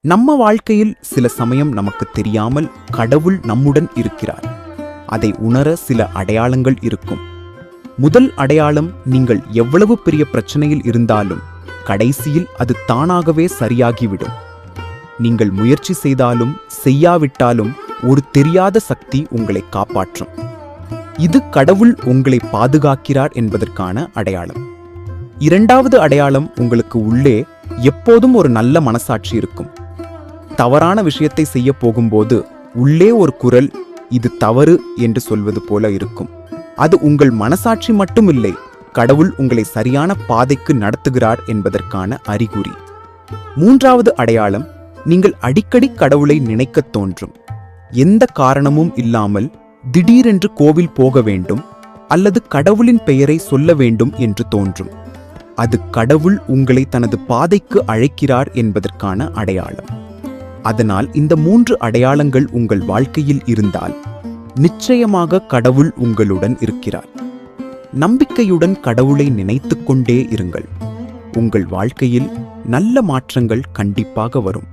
நம்ம வாழ்க்கையில் சில சமயம் நமக்கு தெரியாமல் கடவுள் நம்முடன் இருக்கிறார். அதை உணர சில அடையாளங்கள் இருக்கும். முதல் அடையாளம், நீங்கள் எவ்வளவு பெரிய பிரச்சனையில் இருந்தாலும் கடைசியில் அது தானாகவே சரியாகிவிடும். நீங்கள் முயற்சி செய்தாலும் செய்யாவிட்டாலும் ஒரு தெரியாத சக்தி உங்களை காப்பாற்றும். இது கடவுள் உங்களை பாதுகாக்கிறார் என்பதற்கான அடையாளம். இரண்டாவது அடையாளம், உங்களுக்கு உள்ளே எப்போதும் ஒரு நல்ல மனசாட்சி இருக்கும். தவறான விஷயத்தை செய்ய போகும்போது உள்ளே ஒரு குரல், இது தவறு என்று சொல்வது போல இருக்கும். அது உங்கள் மனசாட்சி மட்டுமில்லை, கடவுள் உங்களை சரியான பாதைக்கு நடத்துகிறார் என்பதற்கான அறிகுறி. மூன்றாவது அடையாளம், நீங்கள் அடிக்கடி கடவுளை நினைக்கத் தோன்றும். எந்த காரணமும் இல்லாமல் திடீரென்று கோவில் போக வேண்டும் அல்லது கடவுளின் பெயரை சொல்ல வேண்டும் என்று தோன்றும். அது கடவுள் உங்களை தனது பாதைக்கு அழைக்கிறார் என்பதற்கான அடையாளம். அதனால் இந்த மூன்று அடையாளங்கள் உங்கள் வாழ்க்கையில் இருந்தால் நிச்சயமாக கடவுள் உங்களுடன் இருக்கிறார். நம்பிக்கையுடன் கடவுளை நினைத்துக் கொண்டே இருங்கள். உங்கள் வாழ்க்கையில் நல்ல மாற்றங்கள் கண்டிப்பாக வரும்.